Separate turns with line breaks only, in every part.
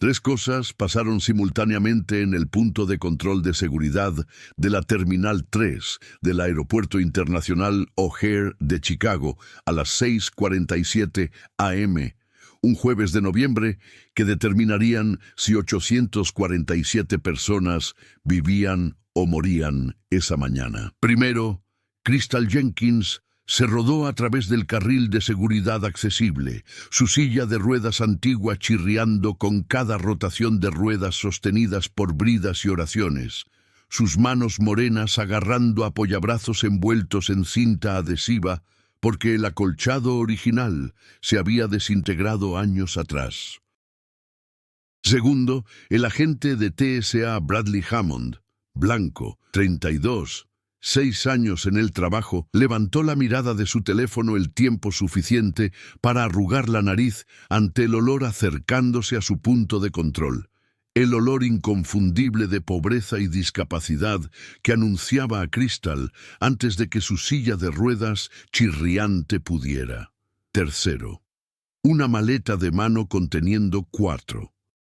Tres cosas pasaron simultáneamente en el punto de control de seguridad de la Terminal 3 del Aeropuerto Internacional O'Hare de Chicago a las 6:47 a.m., un jueves de noviembre, que determinarían si 847 personas vivían o morían esa mañana. Primero, Crystal Jenkins se rodó a través del carril de seguridad accesible, su silla de ruedas antigua chirriando con cada rotación de ruedas sostenidas por bridas y oraciones, sus manos morenas agarrando apoyabrazos envueltos en cinta adhesiva, porque el acolchado original se había desintegrado años atrás. Segundo, el agente de TSA Bradley Hammond, blanco, 32, 6 años en el trabajo, levantó la mirada de su teléfono el tiempo suficiente para arrugar la nariz ante el olor acercándose a su punto de control. El olor inconfundible de pobreza y discapacidad que anunciaba a Crystal antes de que su silla de ruedas chirriante pudiera. Tercero, una maleta de mano conteniendo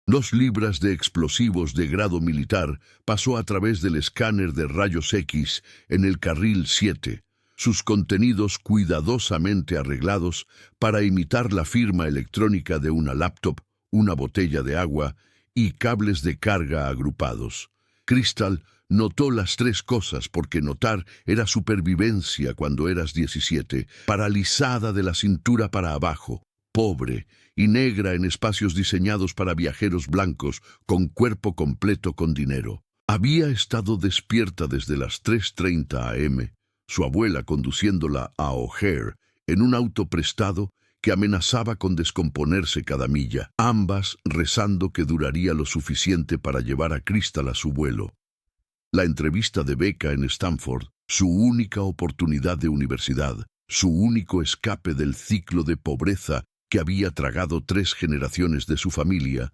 2 libras de explosivos de grado militar pasó a través del escáner de rayos X en el carril 7, sus contenidos cuidadosamente arreglados para imitar la firma electrónica de una laptop, una botella de agua y cables de carga agrupados. Crystal notó las 3 cosas porque notar era supervivencia cuando eras 17, paralizada de la cintura para abajo, pobre y negra en espacios diseñados para viajeros blancos con cuerpo completo con dinero. Había estado despierta desde las 3:30 a.m., su abuela conduciéndola a O'Hare en un auto prestado que amenazaba con descomponerse cada milla, ambas rezando que duraría lo suficiente para llevar a Crystal a su vuelo. La entrevista de beca en Stanford, su única oportunidad de universidad, su único escape del ciclo de pobreza que había tragado 3 generaciones de su familia,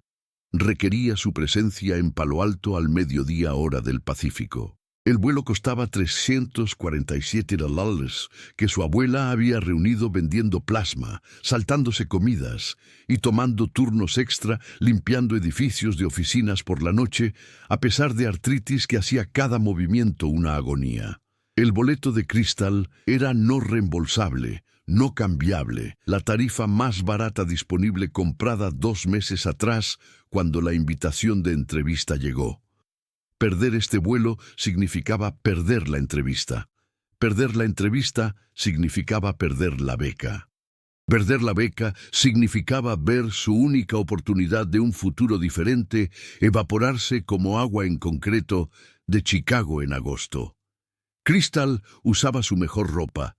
requería su presencia en Palo Alto al mediodía hora del Pacífico. El vuelo costaba $347, que su abuela había reunido vendiendo plasma, saltándose comidas y tomando turnos extra limpiando edificios de oficinas por la noche, a pesar de artritis que hacía cada movimiento una agonía. El boleto de Crystal era no reembolsable, no cambiable, la tarifa más barata disponible comprada 2 meses atrás cuando la invitación de entrevista llegó. Perder este vuelo significaba perder la entrevista. Perder la entrevista significaba perder la beca. Perder la beca significaba ver su única oportunidad de un futuro diferente evaporarse como agua en concreto de Chicago en agosto. Crystal usaba su mejor ropa,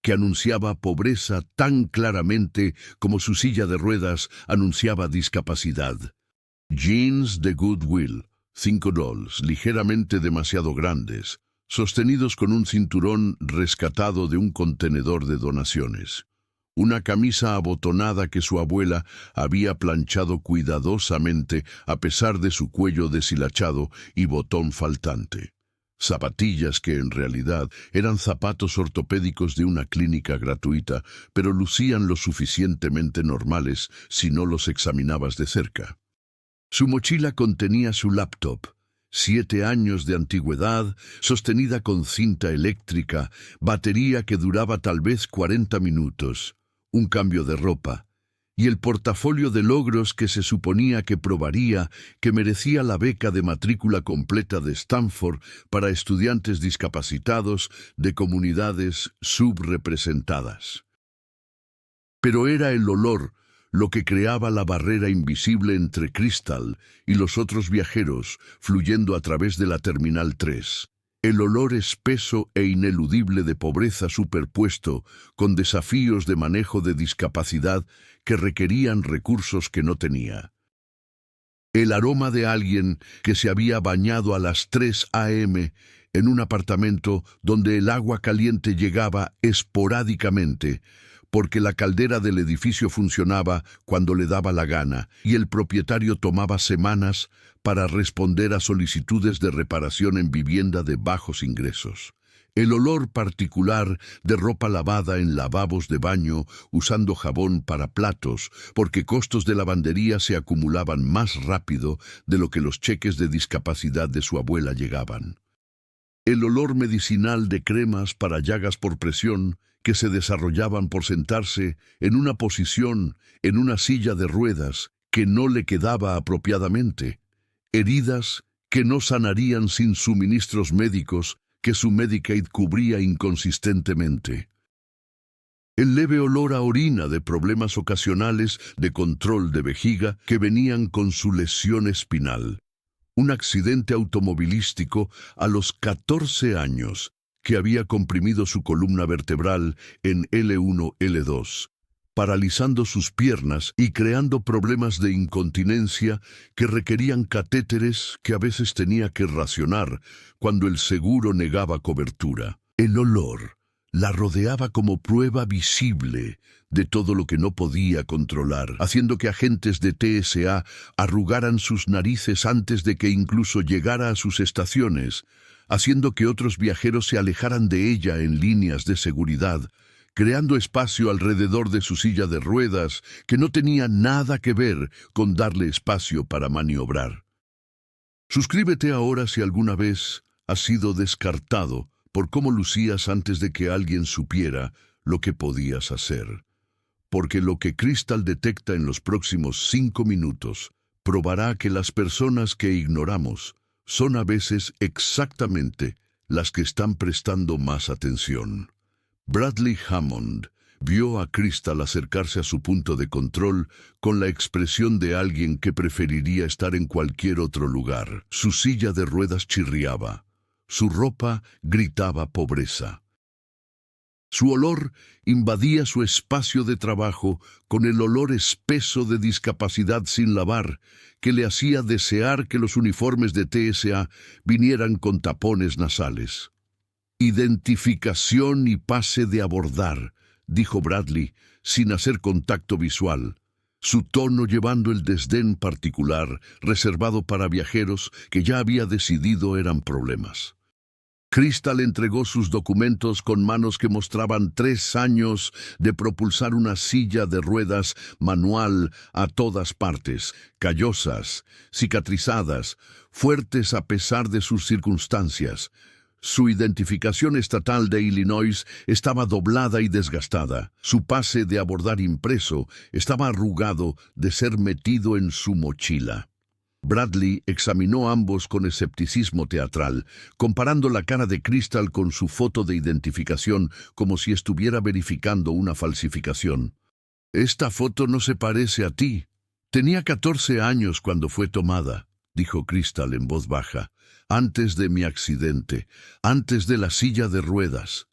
que anunciaba pobreza tan claramente como su silla de ruedas anunciaba discapacidad. Jeans de Goodwill, $5, ligeramente demasiado grandes, sostenidos con un cinturón rescatado de un contenedor de donaciones. Una camisa abotonada que su abuela había planchado cuidadosamente a pesar de su cuello deshilachado y botón faltante. Zapatillas que en realidad eran zapatos ortopédicos de una clínica gratuita, pero lucían lo suficientemente normales si no los examinabas de cerca. Su mochila contenía su laptop, 7 años de antigüedad, sostenida con cinta eléctrica, batería que duraba tal vez 40 minutos, un cambio de ropa, y el portafolio de logros que se suponía que probaría que merecía la beca de matrícula completa de Stanford para estudiantes discapacitados de comunidades subrepresentadas. Pero era el olor lo que creaba la barrera invisible entre Crystal y los otros viajeros fluyendo a través de la Terminal 3. El olor espeso e ineludible de pobreza superpuesto con desafíos de manejo de discapacidad que requerían recursos que no tenía. El aroma de alguien que se había bañado a las 3 a.m. en un apartamento donde el agua caliente llegaba esporádicamente, porque la caldera del edificio funcionaba cuando le daba la gana y el propietario tomaba semanas para responder a solicitudes de reparación en vivienda de bajos ingresos. El olor particular de ropa lavada en lavabos de baño usando jabón para platos, porque costos de lavandería se acumulaban más rápido de lo que los cheques de discapacidad de su abuela llegaban. El olor medicinal de cremas para llagas por presión que se desarrollaban por sentarse en una posición en una silla de ruedas que no le quedaba apropiadamente. Heridas que no sanarían sin suministros médicos que su Medicaid cubría inconsistentemente. El leve olor a orina de problemas ocasionales de control de vejiga que venían con su lesión espinal. Un accidente automovilístico a los 14 años que había comprimido su columna vertebral en L1, L2, paralizando sus piernas y creando problemas de incontinencia que requerían catéteres que a veces tenía que racionar cuando el seguro negaba cobertura. El olor la rodeaba como prueba visible de todo lo que no podía controlar, haciendo que agentes de TSA arrugaran sus narices antes de que incluso llegara a sus estaciones, haciendo que otros viajeros se alejaran de ella en líneas de seguridad, creando espacio alrededor de su silla de ruedas que no tenía nada que ver con darle espacio para maniobrar. Suscríbete ahora si alguna vez has sido descartado por cómo lucías antes de que alguien supiera lo que podías hacer. Porque lo que Crystal detecta en los próximos 5 minutos probará que las personas que ignoramos son a veces exactamente las que están prestando más atención. Bradley Hammond vio a Crystal acercarse a su punto de control con la expresión de alguien que preferiría estar en cualquier otro lugar. Su silla de ruedas chirriaba. Su ropa gritaba pobreza. Su olor invadía su espacio de trabajo con el olor espeso de discapacidad sin lavar, que le hacía desear que los uniformes de TSA vinieran con tapones nasales. Identificación y pase de abordar, dijo Bradley, sin hacer contacto visual, su tono llevando el desdén particular reservado para viajeros que ya había decidido eran problemas. Crystal entregó sus documentos con manos que mostraban 3 años de propulsar una silla de ruedas manual a todas partes, callosas, cicatrizadas, fuertes a pesar de sus circunstancias. Su identificación estatal de Illinois estaba doblada y desgastada. Su pase de abordar impreso estaba arrugado de ser metido en su mochila. Bradley examinó ambos con escepticismo teatral, comparando la cara de Crystal con su foto de identificación como si estuviera verificando una falsificación. «Esta foto no se parece a ti. Tenía 14 años cuando fue tomada», dijo Crystal en voz baja, «antes de mi accidente, antes de la silla de ruedas».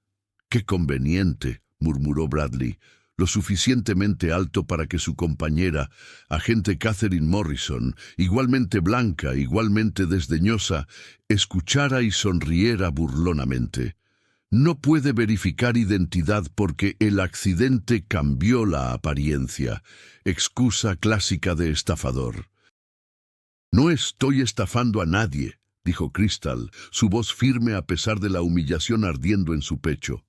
«Qué conveniente», murmuró Bradley, lo suficientemente alto para que su compañera, agente Catherine Morrison, igualmente blanca, igualmente desdeñosa, escuchara y sonriera burlonamente. No puede verificar identidad porque el accidente cambió la apariencia, excusa clásica de estafador. «No estoy estafando a nadie», dijo Crystal, su voz firme a pesar de la humillación ardiendo en su pecho.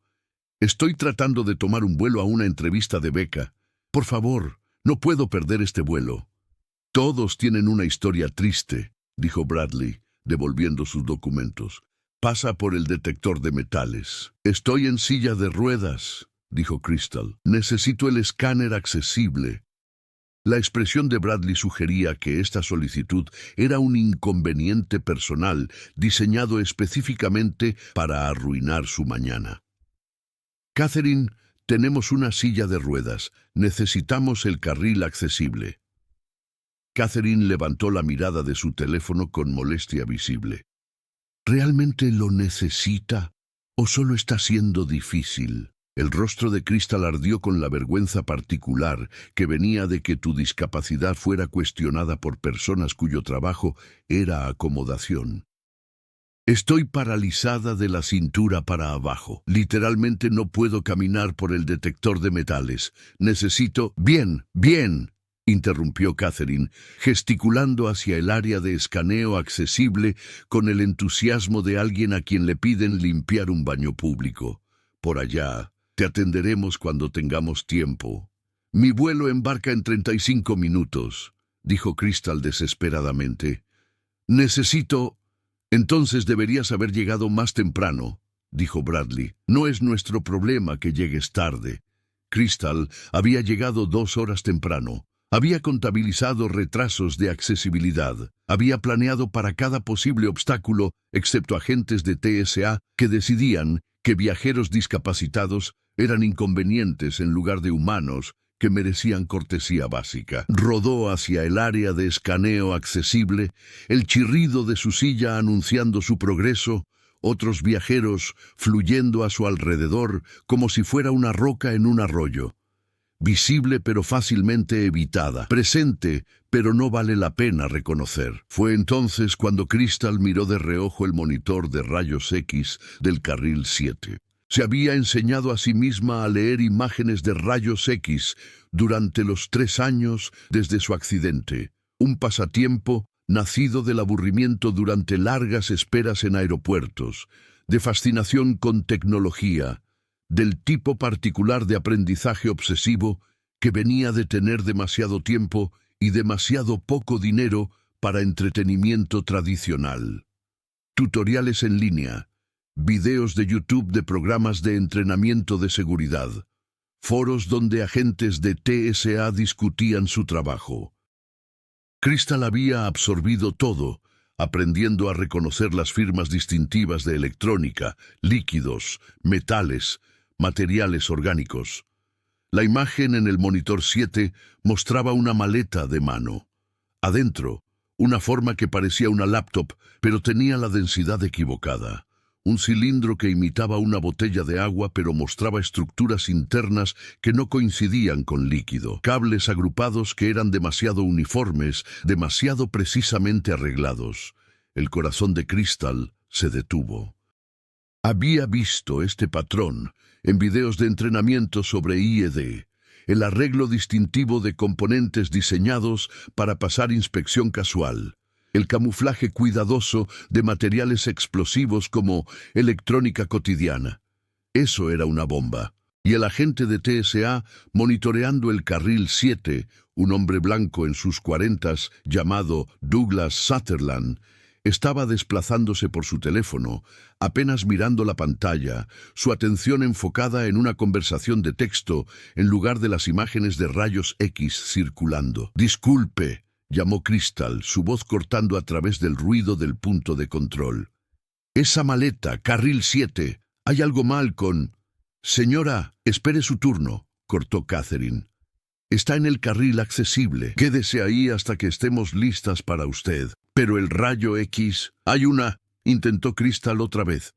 «Estoy tratando de tomar un vuelo a una entrevista de beca. Por favor, no puedo perder este vuelo». «Todos tienen una historia triste», dijo Bradley, devolviendo sus documentos. «Pasa por el detector de metales». «Estoy en silla de ruedas», dijo Crystal. «Necesito el escáner accesible». La expresión de Bradley sugería que esta solicitud era un inconveniente personal diseñado específicamente para arruinar su mañana. «Catherine, tenemos una silla de ruedas. Necesitamos el carril accesible». Catherine levantó la mirada de su teléfono con molestia visible. ¿Realmente lo necesita o solo está siendo difícil? El rostro de Crystal ardió con la vergüenza particular que venía de que tu discapacidad fuera cuestionada por personas cuyo trabajo era acomodación. «Estoy paralizada de la cintura para abajo. Literalmente no puedo caminar por el detector de metales. Necesito...» «Bien, bien», interrumpió Catherine, gesticulando hacia el área de escaneo accesible con el entusiasmo de alguien a quien le piden limpiar un baño público. Por allá, te atenderemos cuando tengamos tiempo. Mi vuelo embarca en 35 minutos, dijo Crystal desesperadamente. Necesito... Entonces deberías haber llegado más temprano, dijo Bradley. No es nuestro problema que llegues tarde. Crystal había llegado 2 horas temprano. Había contabilizado retrasos de accesibilidad. Había planeado para cada posible obstáculo, excepto agentes de TSA que decidían que viajeros discapacitados eran inconvenientes en lugar de humanos que merecían cortesía básica. Rodó hacia el área de escaneo accesible, el chirrido de su silla anunciando su progreso, otros viajeros fluyendo a su alrededor como si fuera una roca en un arroyo. Visible pero fácilmente evitada, presente pero no vale la pena reconocer. Fue entonces cuando Crystal miró de reojo el monitor de rayos X del carril 7. Se había enseñado a sí misma a leer imágenes de rayos X durante los 3 años desde su accidente, un pasatiempo nacido del aburrimiento durante largas esperas en aeropuertos, de fascinación con tecnología, del tipo particular de aprendizaje obsesivo que venía de tener demasiado tiempo y demasiado poco dinero para entretenimiento tradicional. Tutoriales en línea, videos de YouTube de programas de entrenamiento de seguridad, foros donde agentes de TSA discutían su trabajo. Crystal había absorbido todo, aprendiendo a reconocer las firmas distintivas de electrónica, líquidos, metales, materiales orgánicos. La imagen en el monitor 7 mostraba una maleta de mano. Adentro, una forma que parecía una laptop, pero tenía la densidad equivocada. Un cilindro que imitaba una botella de agua pero mostraba estructuras internas que no coincidían con líquido. Cables agrupados que eran demasiado uniformes, demasiado precisamente arreglados. El corazón de Crystal se detuvo. Había visto este patrón en videos de entrenamiento sobre IED, el arreglo distintivo de componentes diseñados para pasar inspección casual. El camuflaje cuidadoso de materiales explosivos como electrónica cotidiana. Eso era una bomba. Y el agente de TSA, monitoreando el carril 7, un hombre blanco en sus 40s llamado Douglas Sutherland, estaba desplazándose por su teléfono, apenas mirando la pantalla, su atención enfocada en una conversación de texto en lugar de las imágenes de rayos X circulando. «Disculpe», llamó Crystal, su voz cortando a través del ruido del punto de control. «Esa maleta, carril 7, hay algo mal con...» «Señora, espere su turno», cortó Catherine. «Está en el carril accesible. Quédese ahí hasta que estemos listas para usted». «Pero el rayo X...» «Hay una...» intentó Crystal otra vez.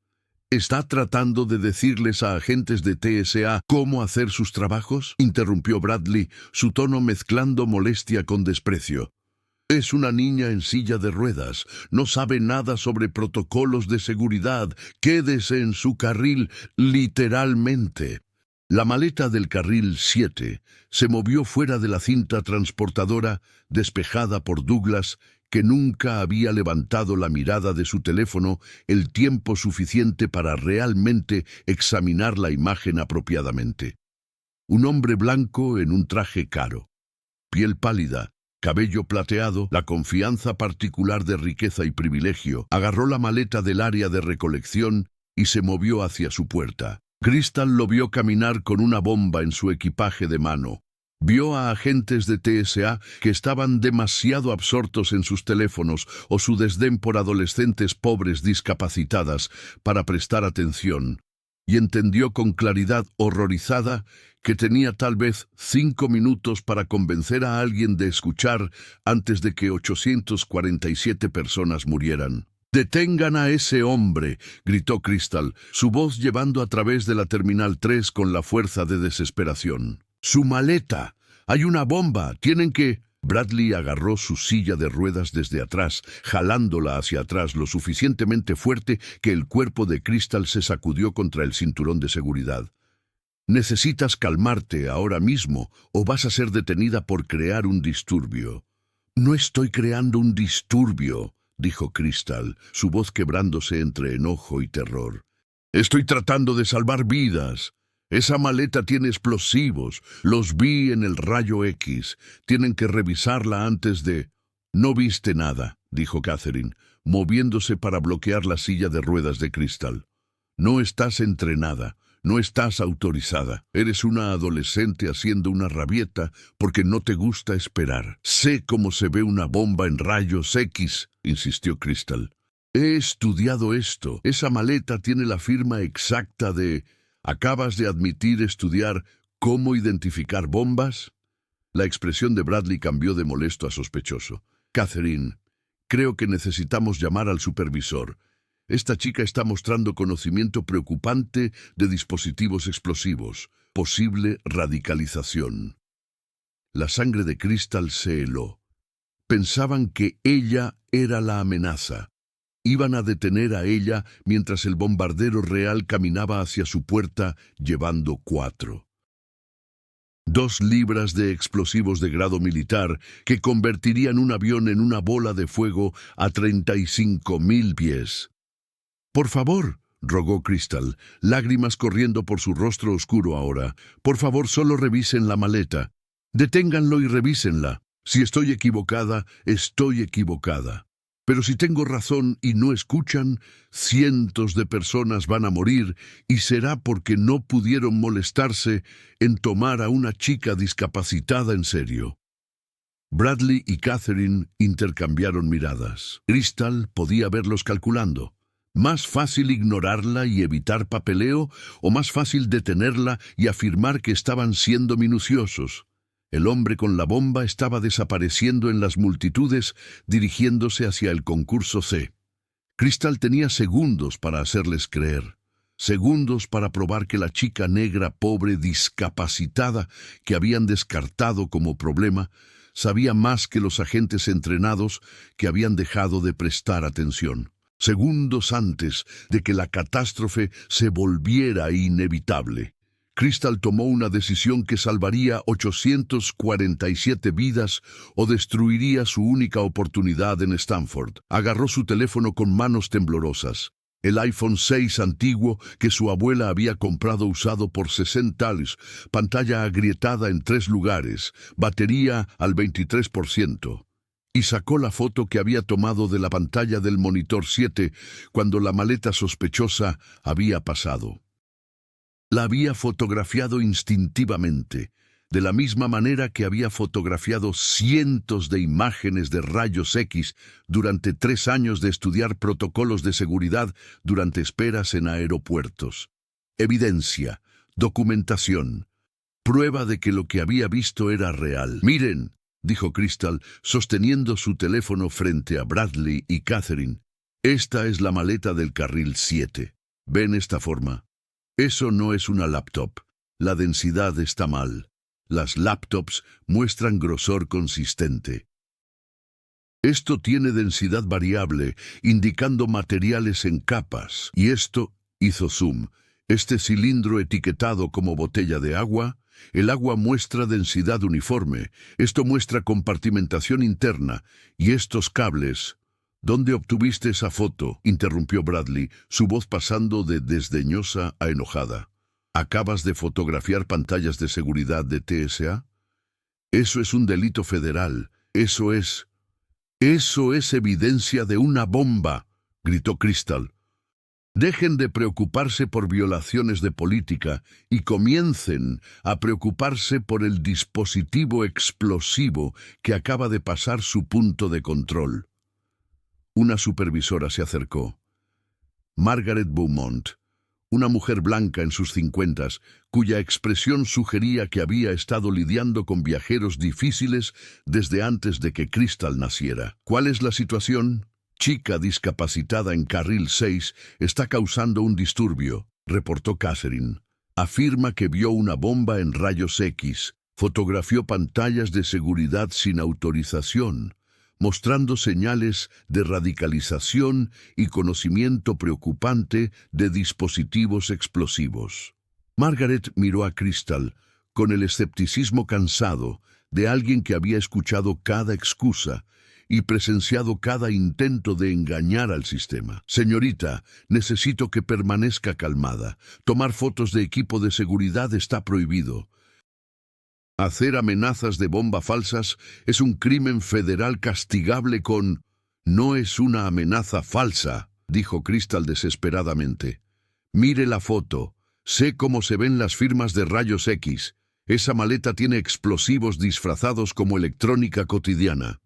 ¿Está tratando de decirles a agentes de TSA cómo hacer sus trabajos?, interrumpió Bradley, su tono mezclando molestia con desprecio. Es una niña en silla de ruedas, no sabe nada sobre protocolos de seguridad. Quédese en su carril, literalmente. La maleta del carril 7 se movió fuera de la cinta transportadora, despejada por Douglas, que nunca había levantado la mirada de su teléfono el tiempo suficiente para realmente examinar la imagen apropiadamente. Un hombre blanco en un traje caro, piel pálida, cabello plateado, la confianza particular de riqueza y privilegio, agarró la maleta del área de recolección y se movió hacia su puerta. Crystal lo vio caminar con una bomba en su equipaje de mano. Vio a agentes de TSA que estaban demasiado absortos en sus teléfonos o su desdén por adolescentes pobres discapacitadas para prestar atención, y entendió con claridad horrorizada que tenía tal vez 5 minutos para convencer a alguien de escuchar antes de que 847 personas murieran. «¡Detengan a ese hombre!», gritó Crystal, su voz llevando a través de la Terminal 3 con la fuerza de desesperación. «¡Su maleta! ¡Hay una bomba! ¡Tienen que...!». Bradley agarró su silla de ruedas desde atrás, jalándola hacia atrás lo suficientemente fuerte que el cuerpo de Crystal se sacudió contra el cinturón de seguridad. Necesitas calmarte ahora mismo o vas a ser detenida por crear un disturbio. No estoy creando un disturbio, dijo Crystal, su voz quebrándose entre enojo y terror. Estoy tratando de salvar vidas. Esa maleta tiene explosivos. Los vi en el rayo X. Tienen que revisarla antes de... No viste nada, dijo Catherine, moviéndose para bloquear la silla de ruedas de Crystal. No estás entrenada. No estás autorizada. Eres una adolescente haciendo una rabieta porque no te gusta esperar. Sé cómo se ve una bomba en rayos X, insistió Crystal. He estudiado esto. Esa maleta tiene la firma exacta de... ¿Acabas de admitir estudiar cómo identificar bombas? La expresión de Bradley cambió de molesto a sospechoso. Catherine, creo que necesitamos llamar al supervisor. Esta chica está mostrando conocimiento preocupante de dispositivos explosivos. Posible radicalización. La sangre de Crystal se heló. Pensaban que ella era la amenaza. Iban a detener a ella mientras el bombardero real caminaba hacia su puerta llevando 4. 2 libras de explosivos de grado militar que convertirían un avión en una bola de fuego a 35.000 pies. Por favor, rogó Crystal, lágrimas corriendo por su rostro oscuro ahora. Por favor, solo revisen la maleta. Deténganlo y revísenla. Si estoy equivocada, estoy equivocada. Pero si tengo razón y no escuchan, cientos de personas van a morir y será porque no pudieron molestarse en tomar a una chica discapacitada en serio. Bradley y Catherine intercambiaron miradas. Crystal podía verlos calculando. ¿Más fácil ignorarla y evitar papeleo o más fácil detenerla y afirmar que estaban siendo minuciosos? El hombre con la bomba estaba desapareciendo en las multitudes, dirigiéndose hacia el concurso C. Crystal tenía segundos para hacerles creer. Segundos para probar que la chica negra, pobre, discapacitada, que habían descartado como problema, sabía más que los agentes entrenados que habían dejado de prestar atención. Segundos antes de que la catástrofe se volviera inevitable. Crystal tomó una decisión que salvaría 847 vidas o destruiría su única oportunidad en Stanford. Agarró su teléfono con manos temblorosas. El iPhone 6 antiguo que su abuela había comprado usado por $60, pantalla agrietada en 3 lugares, batería al 23%. Y sacó la foto que había tomado de la pantalla del monitor 7 cuando la maleta sospechosa había pasado. La había fotografiado instintivamente, de la misma manera que había fotografiado cientos de imágenes de rayos X durante 3 años de estudiar protocolos de seguridad durante esperas en aeropuertos. Evidencia, documentación, prueba de que lo que había visto era real. «Miren», dijo Crystal, sosteniendo su teléfono frente a Bradley y Catherine. «Esta es la maleta del carril 7. ¿Ven esta forma? Eso no es una laptop. La densidad está mal. Las laptops muestran grosor consistente. Esto tiene densidad variable, indicando materiales en capas. Y esto», hizo zoom, «este cilindro etiquetado como botella de agua». El agua muestra densidad uniforme, esto muestra compartimentación interna, y estos cables... «¿Dónde obtuviste esa foto?», interrumpió Bradley, su voz pasando de desdeñosa a enojada. «¿Acabas de fotografiar pantallas de seguridad de TSA? Eso es un delito federal, eso es evidencia de una bomba», gritó Crystal. «Dejen de preocuparse por violaciones de política y comiencen a preocuparse por el dispositivo explosivo que acaba de pasar su punto de control». Una supervisora se acercó. Margaret Beaumont, una mujer blanca en sus 50s, cuya expresión sugería que había estado lidiando con viajeros difíciles desde antes de que Crystal naciera. «¿Cuál es la situación?» «Chica discapacitada en carril 6 está causando un disturbio», reportó Catherine. «Afirma que vio una bomba en rayos X, fotografió pantallas de seguridad sin autorización, mostrando señales de radicalización y conocimiento preocupante de dispositivos explosivos». Margaret miró a Crystal con el escepticismo cansado de alguien que había escuchado cada excusa y presenciado cada intento de engañar al sistema. Señorita, necesito que permanezca calmada. Tomar fotos de equipo de seguridad está prohibido. Hacer amenazas de bomba falsas es un crimen federal castigable con... No es una amenaza falsa, dijo Crystal desesperadamente. Mire la foto. Sé cómo se ven las firmas de rayos X. Esa maleta tiene explosivos disfrazados como electrónica cotidiana.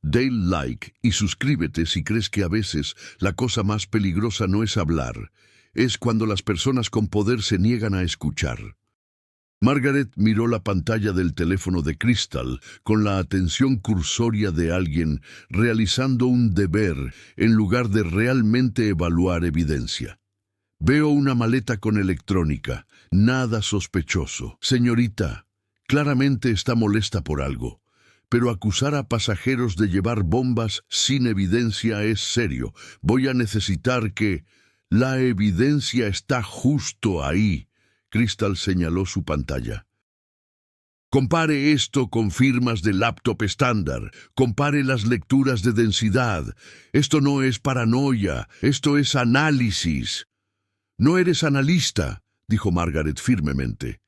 Dale like y suscríbete si crees que a veces la cosa más peligrosa no es hablar, es cuando las personas con poder se niegan a escuchar. Margaret miró la pantalla del teléfono de Crystal con la atención cursoria de alguien realizando un deber en lugar de realmente evaluar evidencia. Veo una maleta con electrónica, nada sospechoso. Señorita, claramente está molesta por algo, pero acusar a pasajeros de llevar bombas sin evidencia es serio. Voy a necesitar que... La evidencia está justo ahí. Crystal señaló su pantalla. Compare esto con firmas de laptop estándar. Compare las lecturas de densidad. Esto no es paranoia, esto es análisis. No eres analista, dijo Margaret firmemente.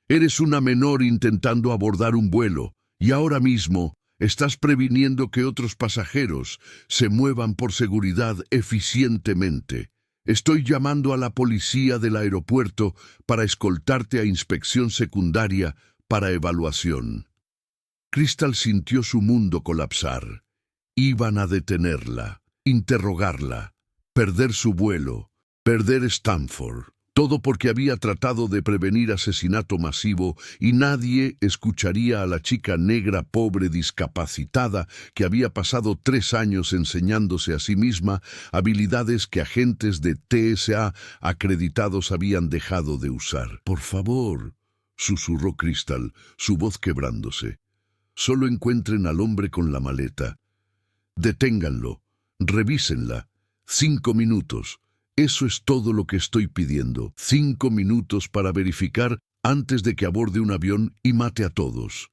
Eres una menor intentando abordar un vuelo, y ahora mismo estás previniendo que otros pasajeros se muevan por seguridad eficientemente. Estoy llamando a la policía del aeropuerto para escoltarte a inspección secundaria para evaluación. Crystal sintió su mundo colapsar. Iban a detenerla, interrogarla, perder su vuelo, perder Stanford. Todo porque había tratado de prevenir asesinato masivo y nadie escucharía a la chica negra pobre discapacitada que había pasado 3 años enseñándose a sí misma habilidades que agentes de TSA acreditados habían dejado de usar. Por favor, susurró Crystal, su voz quebrándose. Solo encuentren al hombre con la maleta. Deténganlo, revísenla. 5 minutos. Eso es todo lo que estoy pidiendo. 5 minutos para verificar antes de que aborde un avión y mate a todos.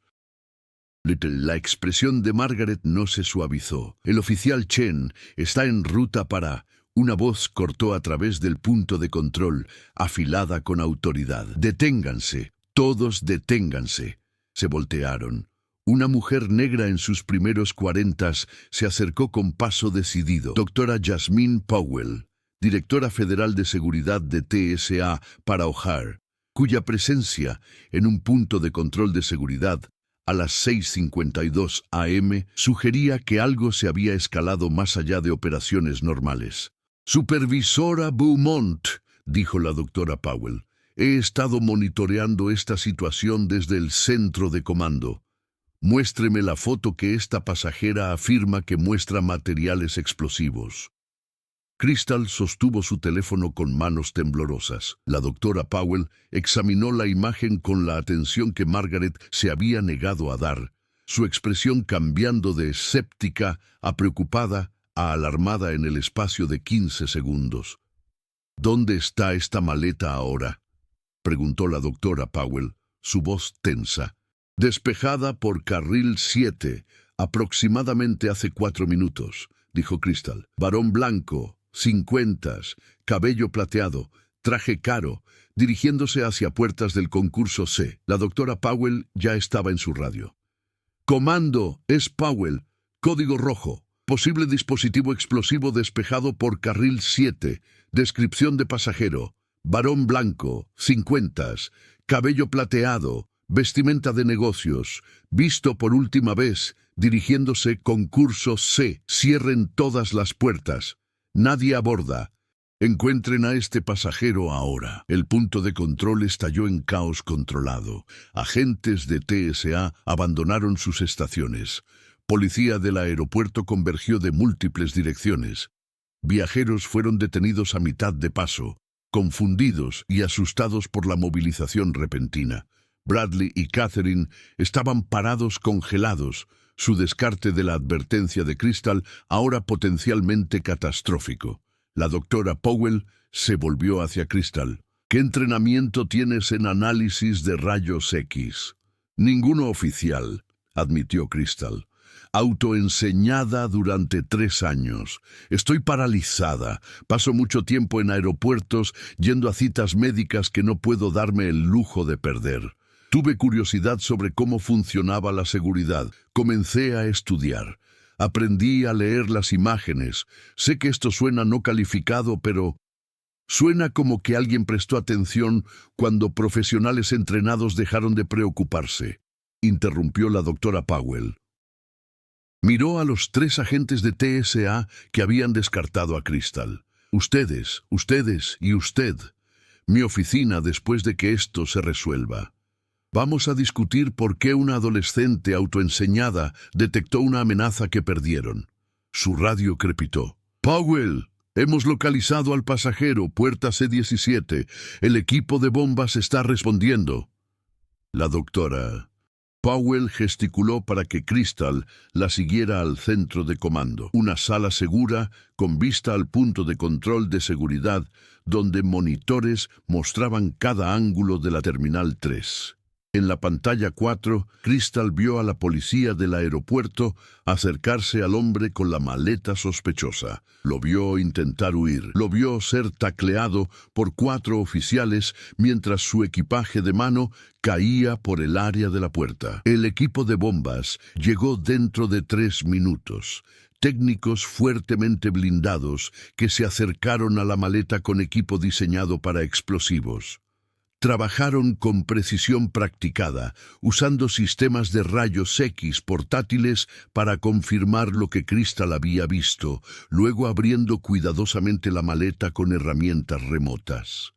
La expresión de Margaret no se suavizó. El oficial Chen está en ruta para... Una voz cortó a través del punto de control, afilada con autoridad. Deténganse, todos deténganse. Se voltearon. Una mujer negra en sus primeros 40 se acercó con paso decidido. Doctora Jasmine Powell, directora federal de seguridad de TSA para O'Hare, cuya presencia en un punto de control de seguridad a las 6:52 am sugería que algo se había escalado más allá de operaciones normales. Supervisora Beaumont, dijo la doctora Powell, he estado monitoreando esta situación desde el centro de comando. Muéstreme la foto que esta pasajera afirma que muestra materiales explosivos. Crystal sostuvo su teléfono con manos temblorosas. La doctora Powell examinó la imagen con la atención que Margaret se había negado a dar, su expresión cambiando de escéptica a preocupada a alarmada en el espacio de 15 segundos. ¿Dónde está esta maleta ahora?, preguntó la doctora Powell, su voz tensa. Despejada por carril 7, aproximadamente hace 4 minutos, dijo Crystal. Varón blanco, 50, cabello plateado, traje caro, dirigiéndose hacia puertas del concurso C. La doctora Powell ya estaba en su radio. Comando, es Powell, código rojo, posible dispositivo explosivo despejado por carril 7, descripción de pasajero, varón blanco, 50, cabello plateado, vestimenta de negocios, visto por última vez, dirigiéndose concurso C. Cierren todas las puertas. Nadie aborda. Encuentren a este pasajero ahora. El punto de control estalló en caos controlado. Agentes de TSA abandonaron sus estaciones. Policía del aeropuerto convergió de múltiples direcciones. Viajeros fueron detenidos a mitad de paso, confundidos y asustados por la movilización repentina. Bradley y Catherine estaban parados congelados, su descarte de la advertencia de Crystal ahora potencialmente catastrófico. La doctora Powell se volvió hacia Crystal. ¿Qué entrenamiento tienes en análisis de rayos X? Ninguno oficial, admitió Crystal. Autoenseñada durante 3 años. Estoy paralizada. Paso mucho tiempo en aeropuertos yendo a citas médicas que no puedo darme el lujo de perder. Tuve curiosidad sobre cómo funcionaba la seguridad. Comencé a estudiar. Aprendí a leer las imágenes. Sé que esto suena no calificado, pero suena como que alguien prestó atención cuando profesionales entrenados dejaron de preocuparse, interrumpió la doctora Powell. Miró a los 3 agentes de TSA que habían descartado a Crystal. Ustedes y usted. Mi oficina después de que esto se resuelva. Vamos a discutir por qué una adolescente autoenseñada detectó una amenaza que perdieron. Su radio crepitó. Powell, hemos localizado al pasajero, puerta C-17. El equipo de bombas está respondiendo. La doctora Powell gesticuló para que Crystal la siguiera al centro de comando, una sala segura con vista al punto de control de seguridad donde monitores mostraban cada ángulo de la Terminal 3. En la pantalla 4, Crystal vio a la policía del aeropuerto acercarse al hombre con la maleta sospechosa. Lo vio intentar huir. Lo vio ser tacleado por 4 oficiales mientras su equipaje de mano caía por el área de la puerta. El equipo de bombas llegó dentro de 3 minutos. Técnicos fuertemente blindados que se acercaron a la maleta con equipo diseñado para explosivos. Trabajaron con precisión practicada, usando sistemas de rayos X portátiles para confirmar lo que Crystal había visto, luego abriendo cuidadosamente la maleta con herramientas remotas.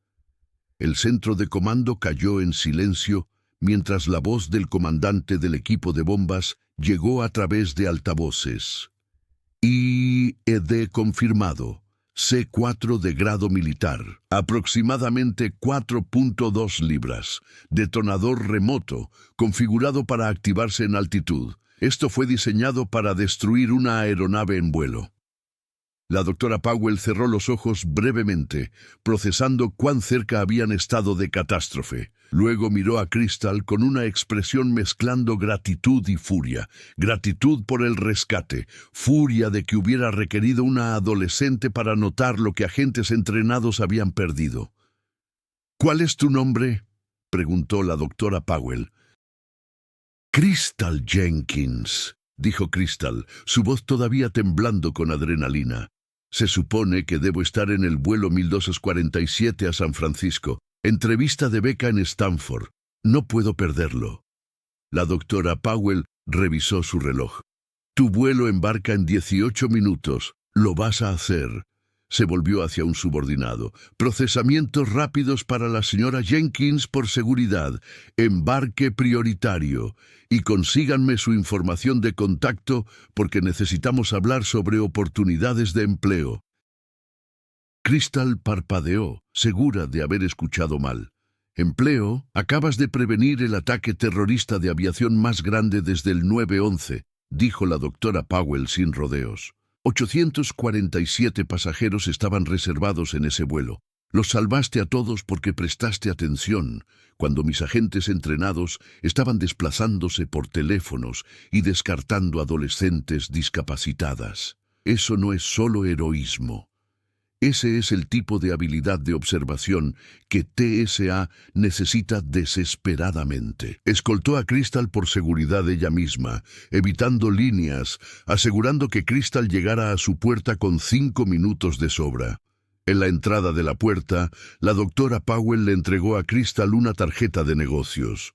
El centro de comando cayó en silencio mientras la voz del comandante del equipo de bombas llegó a través de altavoces. IED confirmado. C4 de grado militar, aproximadamente 4.2 libras, detonador remoto, configurado para activarse en altitud. Esto fue diseñado para destruir una aeronave en vuelo. La doctora Powell cerró los ojos brevemente, procesando cuán cerca habían estado de catástrofe. Luego miró a Crystal con una expresión mezclando gratitud y furia. Gratitud por el rescate, furia de que hubiera requerido una adolescente para notar lo que agentes entrenados habían perdido. ¿Cuál es tu nombre?, preguntó la doctora Powell. Crystal Jenkins, dijo Crystal, su voz todavía temblando con adrenalina. Se supone que debo estar en el vuelo 1247 a San Francisco. Entrevista de beca en Stanford. No puedo perderlo. La doctora Powell revisó su reloj. Tu vuelo embarca en 18 minutos. Lo vas a hacer. Se volvió hacia un subordinado. Procesamientos rápidos para la señora Jenkins por seguridad. Embarque prioritario. Y consíganme su información de contacto porque necesitamos hablar sobre oportunidades de empleo. Crystal parpadeó, segura de haber escuchado mal. «Empleo, acabas de prevenir el ataque terrorista de aviación más grande desde el 9/11», dijo la doctora Powell sin rodeos. 847 pasajeros estaban reservados en ese vuelo. Los salvaste a todos porque prestaste atención cuando mis agentes entrenados estaban desplazándose por teléfonos y descartando adolescentes discapacitadas. Eso no es solo heroísmo. Ese es el tipo de habilidad de observación que TSA necesita desesperadamente. Escoltó a Crystal por seguridad ella misma, evitando líneas, asegurando que Crystal llegara a su puerta con 5 minutos de sobra. En la entrada de la puerta, la doctora Powell le entregó a Crystal una tarjeta de negocios.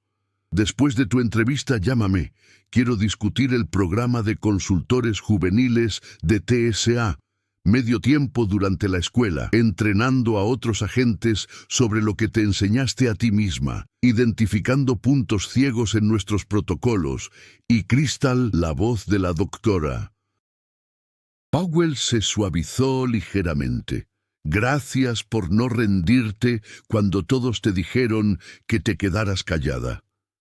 Después de tu entrevista, llámame. Quiero discutir el programa de consultores juveniles de TSA. Medio tiempo durante la escuela, entrenando a otros agentes sobre lo que te enseñaste a ti misma, identificando puntos ciegos en nuestros protocolos, y Crystal, la voz de la doctora. Powell se suavizó ligeramente. Gracias por no rendirte cuando todos te dijeron que te quedaras callada.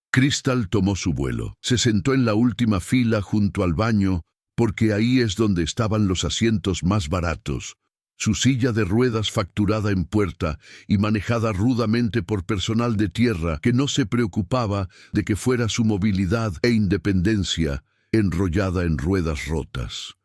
Crystal tomó su vuelo. Se sentó en la última fila junto al baño, porque ahí es donde estaban los asientos más baratos. Su silla de ruedas facturada en puerta y manejada rudamente por personal de tierra que no se preocupaba de que fuera su movilidad e independencia enrollada en ruedas rotas.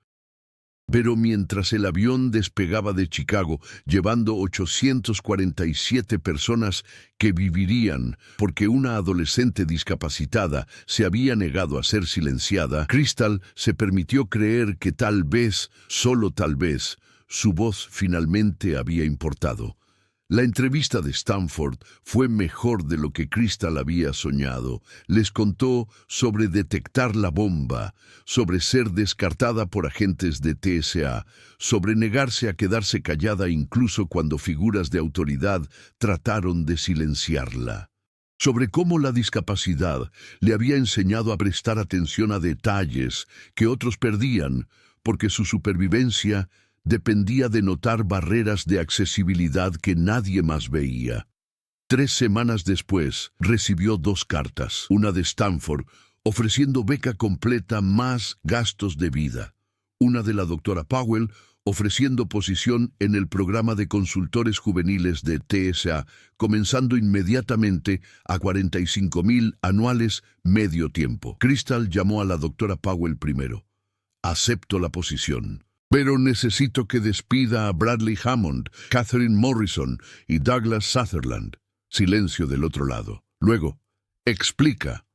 Pero mientras el avión despegaba de Chicago, llevando 847 personas que vivirían porque una adolescente discapacitada se había negado a ser silenciada, Crystal se permitió creer que tal vez, solo tal vez, su voz finalmente había importado. La entrevista de Stanford fue mejor de lo que Crystal había soñado. Les contó sobre detectar la bomba, sobre ser descartada por agentes de TSA, sobre negarse a quedarse callada incluso cuando figuras de autoridad trataron de silenciarla. Sobre cómo la discapacidad le había enseñado a prestar atención a detalles que otros perdían, porque su supervivencia dependía de notar barreras de accesibilidad que nadie más veía. 3 semanas después, recibió 2 cartas, una de Stanford, ofreciendo beca completa más gastos de vida, una de la doctora Powell, ofreciendo posición en el programa de consultores juveniles de TSA, comenzando inmediatamente a $45,000 anuales medio tiempo. Crystal llamó a la doctora Powell primero. Acepto la posición. Pero necesito que despida a Bradley Hammond, Catherine Morrison y Douglas Sutherland. Silencio del otro lado. Luego, explica.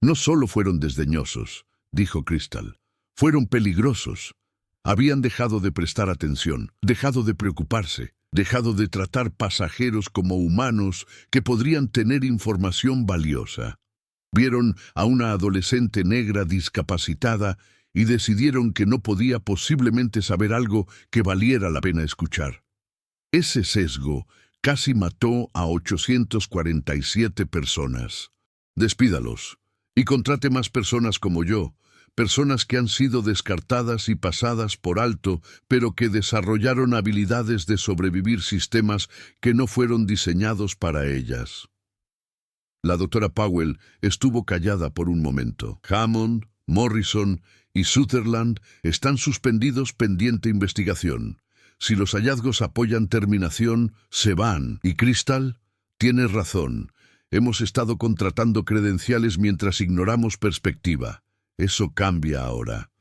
No solo fueron desdeñosos, dijo Crystal. Fueron peligrosos. Habían dejado de prestar atención, dejado de preocuparse, dejado de tratar pasajeros como humanos que podrían tener información valiosa. Vieron a una adolescente negra discapacitada y decidieron que no podía posiblemente saber algo que valiera la pena escuchar. Ese sesgo casi mató a 847 personas. Despídalos y contrate más personas como yo, personas que han sido descartadas y pasadas por alto, pero que desarrollaron habilidades de sobrevivir sistemas que no fueron diseñados para ellas. La doctora Powell estuvo callada por un momento. Hammond, Morrison y Sutherland están suspendidos pendiente investigación. Si los hallazgos apoyan terminación, se van. Y Crystal, tienes razón. Hemos estado contratando credenciales mientras ignoramos perspectiva. Eso cambia ahora.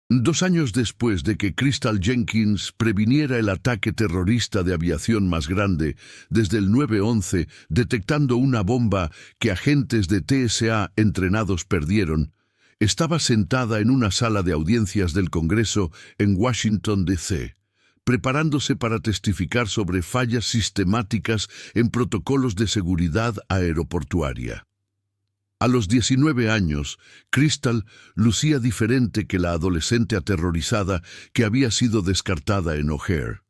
2 años después de que Crystal Jenkins previniera el ataque terrorista de aviación más grande, desde el 9/11, detectando una bomba que agentes de TSA entrenados perdieron, estaba sentada en una sala de audiencias del Congreso en Washington, D.C., preparándose para testificar sobre fallas sistemáticas en protocolos de seguridad aeroportuaria. A los 19 años, Crystal lucía diferente que la adolescente aterrorizada que había sido descartada en O'Hare.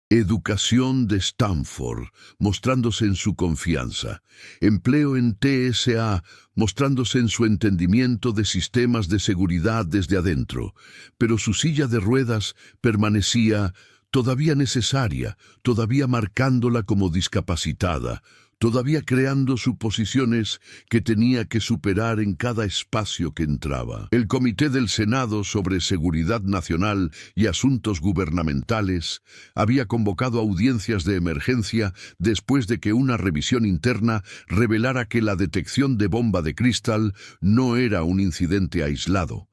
Educación de Stanford, mostrándose en su confianza. Empleo en TSA, mostrándose en su entendimiento de sistemas de seguridad desde adentro. Pero su silla de ruedas permanecía todavía necesaria, todavía marcándola como discapacitada, todavía creando suposiciones que tenía que superar en cada espacio que entraba. El Comité del Senado sobre Seguridad Nacional y Asuntos Gubernamentales había convocado audiencias de emergencia después de que una revisión interna revelara que la detección de bomba de Crystal no era un incidente aislado.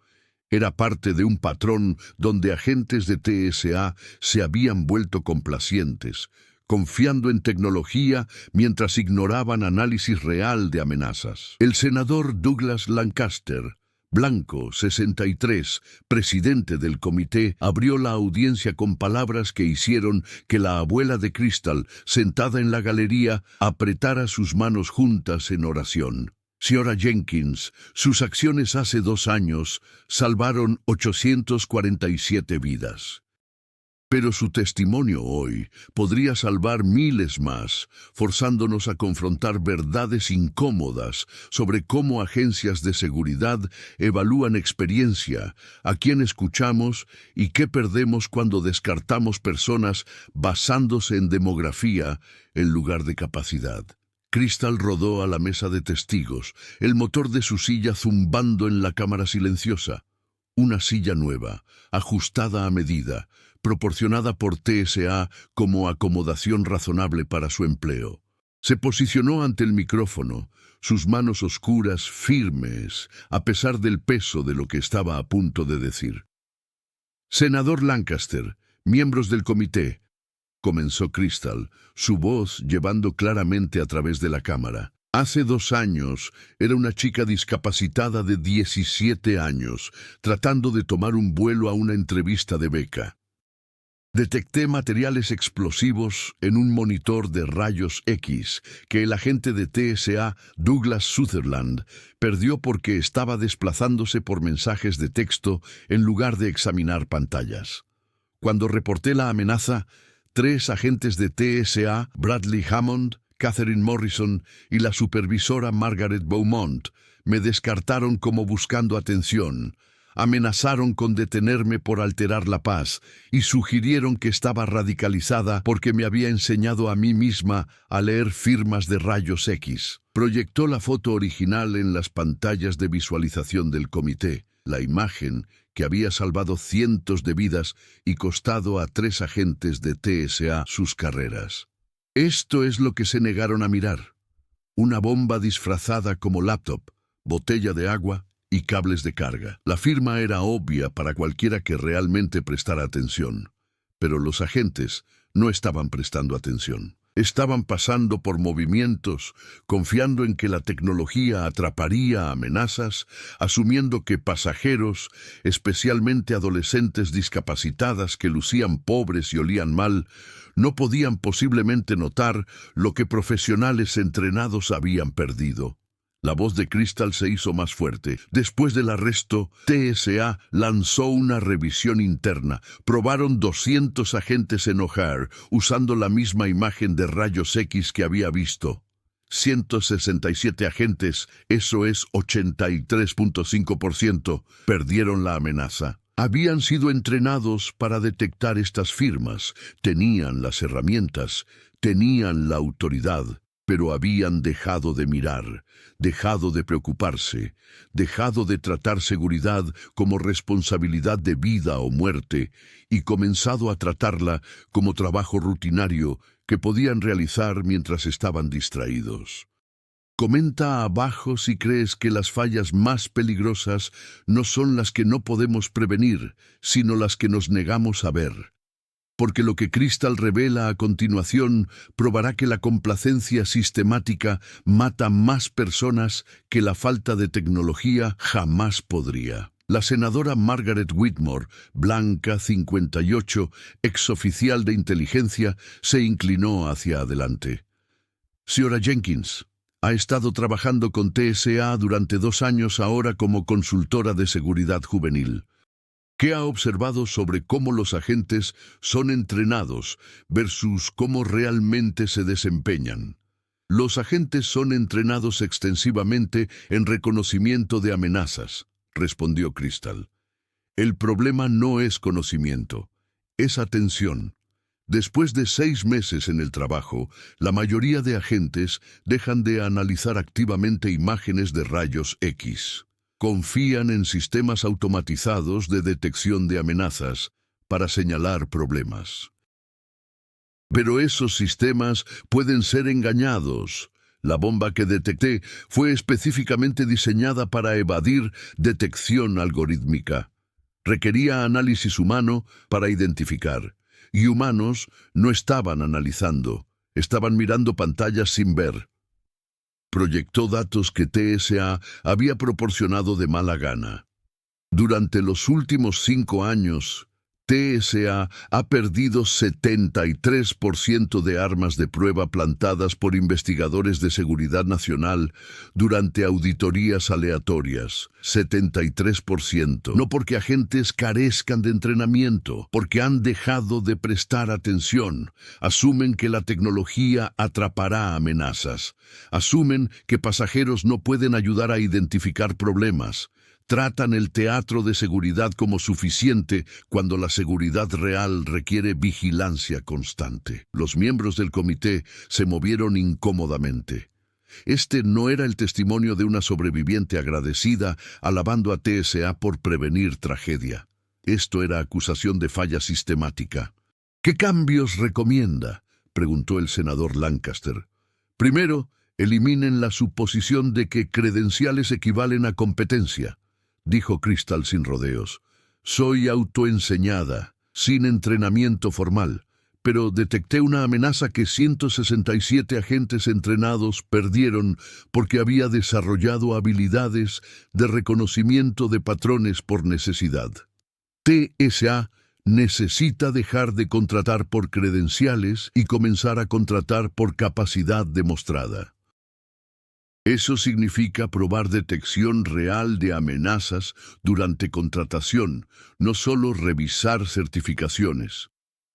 Era parte de un patrón donde agentes de TSA se habían vuelto complacientes, confiando en tecnología mientras ignoraban análisis real de amenazas. El senador Douglas Lancaster, blanco, 63, presidente del comité, abrió la audiencia con palabras que hicieron que la abuela de Crystal, sentada en la galería, apretara sus manos juntas en oración. Señora Jenkins, sus acciones hace 2 años salvaron 847 vidas. Pero su testimonio hoy podría salvar miles más, forzándonos a confrontar verdades incómodas sobre cómo agencias de seguridad evalúan experiencia, a quién escuchamos y qué perdemos cuando descartamos personas basándose en demografía en lugar de capacidad. Crystal rodó a la mesa de testigos, el motor de su silla zumbando en la cámara silenciosa. Una silla nueva, ajustada a medida, proporcionada por TSA como acomodación razonable para su empleo. Se posicionó ante el micrófono, sus manos oscuras firmes, a pesar del peso de lo que estaba a punto de decir. «Senador Lancaster, miembros del comité», comenzó Crystal, su voz llevando claramente a través de la cámara. Hace 2 años era una chica discapacitada de 17 años, tratando de tomar un vuelo a una entrevista de beca. Detecté materiales explosivos en un monitor de rayos X que el agente de TSA, Douglas Sutherland, perdió porque estaba desplazándose por mensajes de texto en lugar de examinar pantallas. Cuando reporté la amenaza, 3 agentes de TSA, Bradley Hammond, Catherine Morrison y la supervisora Margaret Beaumont, me descartaron como buscando atención. Amenazaron con detenerme por alterar la paz y sugirieron que estaba radicalizada porque me había enseñado a mí misma a leer firmas de rayos X. Proyectó la foto original en las pantallas de visualización del comité, la imagen que había salvado cientos de vidas y costado a 3 agentes de TSA sus carreras. Esto es lo que se negaron a mirar: una bomba disfrazada como laptop, botella de agua y cables de carga. La firma era obvia para cualquiera que realmente prestara atención, pero los agentes no estaban prestando atención. Estaban pasando por movimientos, confiando en que la tecnología atraparía amenazas, asumiendo que pasajeros, especialmente adolescentes discapacitadas que lucían pobres y olían mal, no podían posiblemente notar lo que profesionales entrenados habían perdido. La voz de Crystal se hizo más fuerte. Después del arresto, TSA lanzó una revisión interna. Probaron 200 agentes en O'Hare, usando la misma imagen de rayos X que había visto. 167 agentes, eso es 83.5%, perdieron la amenaza. Habían sido entrenados para detectar estas firmas, tenían las herramientas, tenían la autoridad, pero habían dejado de mirar, dejado de preocuparse, dejado de tratar seguridad como responsabilidad de vida o muerte y comenzado a tratarla como trabajo rutinario que podían realizar mientras estaban distraídos. Comenta abajo si crees que las fallas más peligrosas no son las que no podemos prevenir, sino las que nos negamos a ver. Porque lo que Crystal revela a continuación probará que la complacencia sistemática mata más personas que la falta de tecnología jamás podría. La senadora Margaret Whitmore, blanca, 58, exoficial de inteligencia, se inclinó hacia adelante. Señora Jenkins, ha estado trabajando con TSA durante 2 años ahora como consultora de seguridad juvenil. ¿Qué ha observado sobre cómo los agentes son entrenados versus cómo realmente se desempeñan? Los agentes son entrenados extensivamente en reconocimiento de amenazas, respondió Crystal. El problema no es conocimiento, es atención. Después de 6 meses en el trabajo, la mayoría de agentes dejan de analizar activamente imágenes de rayos X. Confían en sistemas automatizados de detección de amenazas para señalar problemas. Pero esos sistemas pueden ser engañados. La bomba que detecté fue específicamente diseñada para evadir detección algorítmica. Requería análisis humano para identificar, y humanos no estaban analizando, estaban mirando pantallas sin ver. Proyectó datos que TSA había proporcionado de mala gana. Durante los últimos 5 años, TSA ha perdido 73% de armas de prueba plantadas por investigadores de seguridad nacional durante auditorías aleatorias. 73%. No porque agentes carezcan de entrenamiento, porque han dejado de prestar atención. Asumen que la tecnología atrapará amenazas. Asumen que pasajeros no pueden ayudar a identificar problemas. Tratan el teatro de seguridad como suficiente cuando la seguridad real requiere vigilancia constante. Los miembros del comité se movieron incómodamente. Este no era el testimonio de una sobreviviente agradecida alabando a TSA por prevenir tragedia. Esto era acusación de falla sistemática. ¿Qué cambios recomienda?, preguntó el senador Lancaster. Primero, eliminen la suposición de que credenciales equivalen a competencia, dijo Crystal sin rodeos. Soy autoenseñada, sin entrenamiento formal, pero detecté una amenaza que 167 agentes entrenados perdieron porque había desarrollado habilidades de reconocimiento de patrones por necesidad. TSA necesita dejar de contratar por credenciales y comenzar a contratar por capacidad demostrada. Eso significa probar detección real de amenazas durante contratación, no solo revisar certificaciones.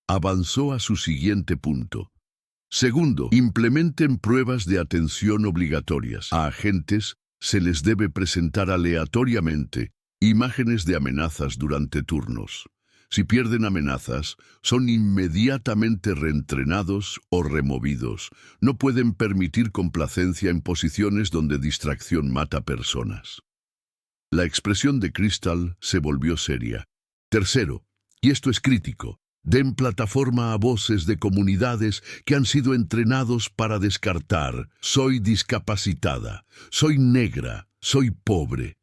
Avanzó a su siguiente punto. Segundo, implementen pruebas de atención obligatorias. A agentes se les debe presentar aleatoriamente imágenes de amenazas durante turnos. Si pierden amenazas, son inmediatamente reentrenados o removidos. No pueden permitir complacencia en posiciones donde distracción mata personas. La expresión de Crystal se volvió seria. Tercero, y esto es crítico, den plataforma a voces de comunidades que han sido entrenados para descartar. Soy discapacitada, soy negra, soy pobre.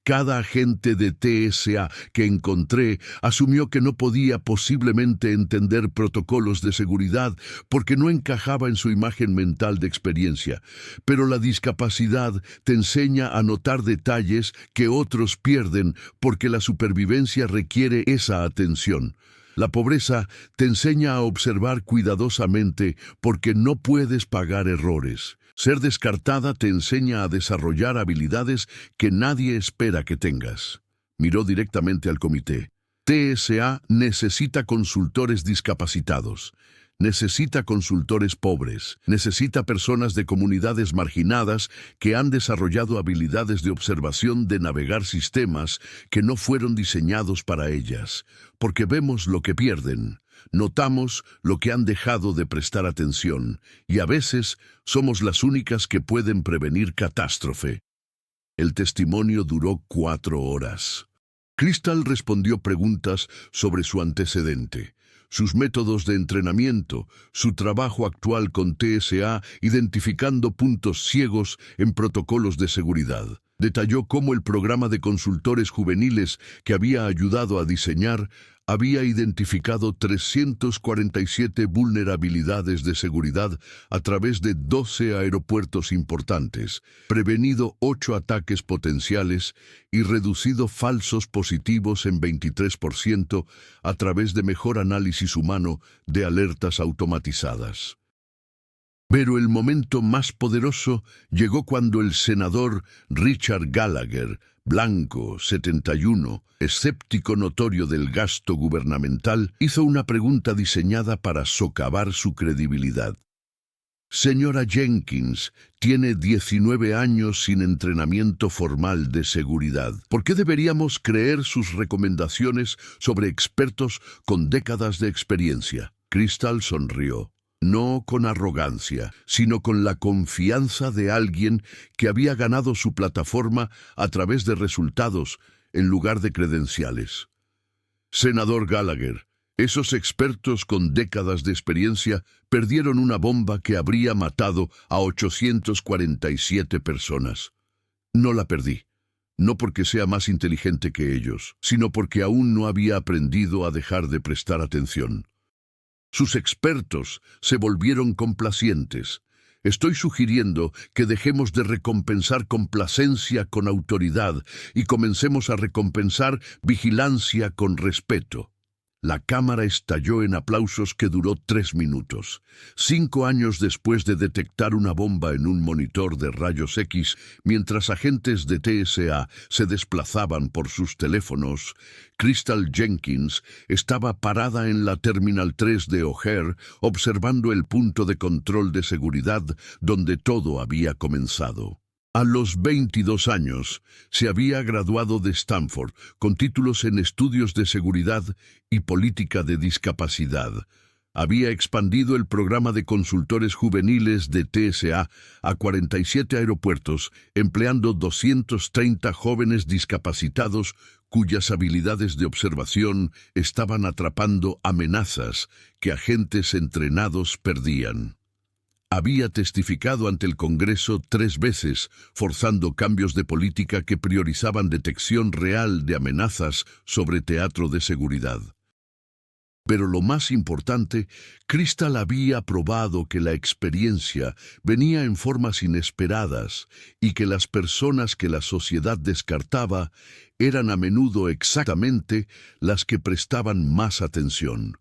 Cada agente de TSA que encontré asumió que no podía posiblemente entender protocolos de seguridad porque no encajaba en su imagen mental de experiencia. Pero la discapacidad te enseña a notar detalles que otros pierden porque la supervivencia requiere esa atención. La pobreza te enseña a observar cuidadosamente porque no puedes pagar errores. Ser descartada te enseña a desarrollar habilidades que nadie espera que tengas. Miró directamente al comité. TSA necesita consultores discapacitados. Necesita consultores pobres. Necesita personas de comunidades marginadas que han desarrollado habilidades de observación de navegar sistemas que no fueron diseñados para ellas. Porque vemos lo que pierden. Notamos lo que han dejado de prestar atención, y a veces somos las únicas que pueden prevenir catástrofe. El testimonio duró 4 horas. Crystal respondió preguntas sobre su antecedente, sus métodos de entrenamiento, su trabajo actual con TSA, identificando puntos ciegos en protocolos de seguridad. Detalló cómo el programa de consultores juveniles que había ayudado a diseñar había identificado 347 vulnerabilidades de seguridad a través de 12 aeropuertos importantes, prevenido 8 ataques potenciales y reducido falsos positivos en 23% a través de mejor análisis humano de alertas automatizadas. Pero el momento más poderoso llegó cuando el senador Richard Gallagher, blanco, 71, escéptico notorio del gasto gubernamental, hizo una pregunta diseñada para socavar su credibilidad. Señora Jenkins, tiene 19 años sin entrenamiento formal de seguridad. ¿Por qué deberíamos creer sus recomendaciones sobre expertos con décadas de experiencia? Crystal sonrió. No con arrogancia, sino con la confianza de alguien que había ganado su plataforma a través de resultados en lugar de credenciales. Senador Gallagher, esos expertos con décadas de experiencia perdieron una bomba que habría matado a 847 personas. No la perdí. No porque sea más inteligente que ellos, sino porque aún no había aprendido a dejar de prestar atención. Sus expertos se volvieron complacientes. Estoy sugiriendo que dejemos de recompensar complacencia con autoridad y comencemos a recompensar vigilancia con respeto. La cámara estalló en aplausos que duró 3 minutos. 5 años después de detectar una bomba en un monitor de rayos X, mientras agentes de TSA se desplazaban por sus teléfonos, Crystal Jenkins estaba parada en la Terminal 3 de O'Hare, observando el punto de control de seguridad donde todo había comenzado. A los 22 años, se había graduado de Stanford con títulos en estudios de seguridad y política de discapacidad. había expandido el programa de consultores juveniles de TSA a 47 aeropuertos, empleando 230 jóvenes discapacitados cuyas habilidades de observación estaban atrapando amenazas que agentes entrenados perdían. Había testificado ante el Congreso 3 veces, forzando cambios de política que priorizaban detección real de amenazas sobre teatro de seguridad. Pero lo más importante, Crystal había probado que la experiencia venía en formas inesperadas y que las personas que la sociedad descartaba eran a menudo exactamente las que prestaban más atención.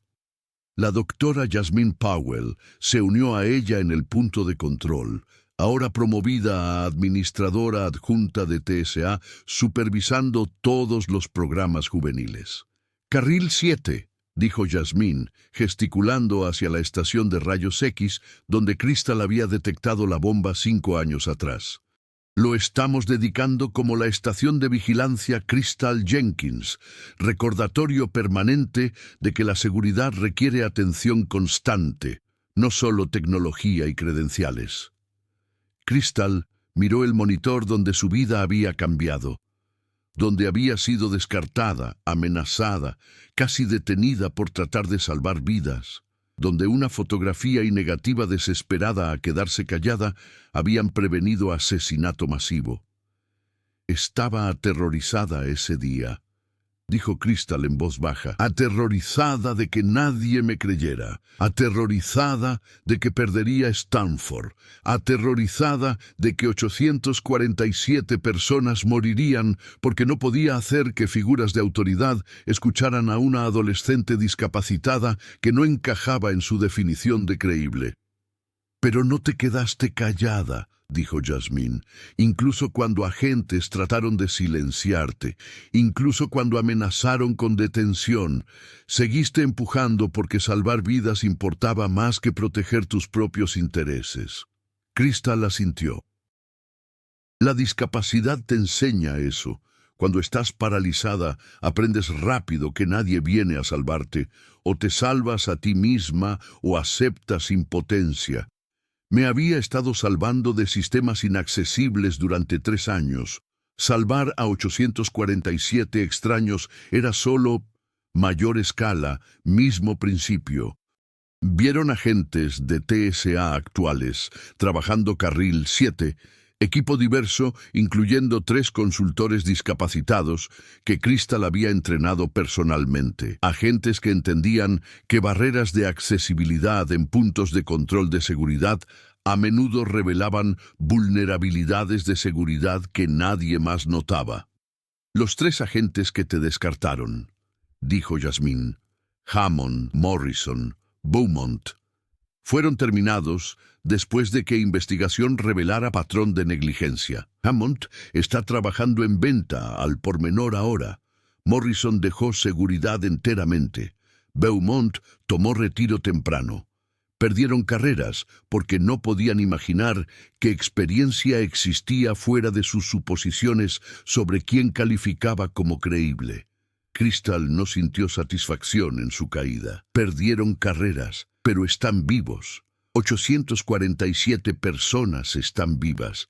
La doctora Jasmine Powell se unió a ella en el punto de control, ahora promovida a administradora adjunta de TSA, supervisando todos los programas juveniles. Carril 7. Dijo Jasmine, gesticulando hacia la estación de rayos X, donde Crystal había detectado la bomba 5 años atrás. Lo estamos dedicando como la estación de vigilancia Crystal Jenkins, recordatorio permanente de que la seguridad requiere atención constante, no solo tecnología y credenciales. Crystal miró el monitor donde su vida había cambiado, donde había sido descartada, amenazada, casi detenida por tratar de salvar vidas, donde una fotografía y negativa desesperada a quedarse callada habían prevenido asesinato masivo. Estaba aterrorizada ese día, dijo Crystal en voz baja, aterrorizada de que nadie me creyera, aterrorizada de que perdería Stanford, aterrorizada de que 847 personas morirían porque no podía hacer que figuras de autoridad escucharan a una adolescente discapacitada que no encajaba en su definición de creíble. Pero no te quedaste callada, dijo Jasmine, incluso cuando agentes trataron de silenciarte, incluso cuando amenazaron con detención, seguiste empujando porque salvar vidas importaba más que proteger tus propios intereses. Crystal asintió. La discapacidad te enseña eso. Cuando estás paralizada, aprendes rápido que nadie viene a salvarte, o te salvas a ti misma o aceptas impotencia. Me había estado salvando de sistemas inaccesibles durante 3 años. Salvar a 847 extraños era solo mayor escala, mismo principio. Vieron agentes de TSA actuales, trabajando Carril 7, equipo diverso, incluyendo 3 consultores discapacitados que Crystal había entrenado personalmente. Agentes que entendían que barreras de accesibilidad en puntos de control de seguridad a menudo revelaban vulnerabilidades de seguridad que nadie más notaba. Los 3 agentes que te descartaron, dijo Jasmine, Hammond, Morrison, Beaumont, fueron terminados después de que investigación revelara patrón de negligencia. Hammond está trabajando en venta al por menor ahora. Morrison dejó seguridad enteramente. Beaumont tomó retiro temprano. Perdieron carreras porque no podían imaginar qué experiencia existía fuera de sus suposiciones sobre quién calificaba como creíble. Crystal no sintió satisfacción en su caída. Perdieron carreras, pero están vivos. 847 personas están vivas.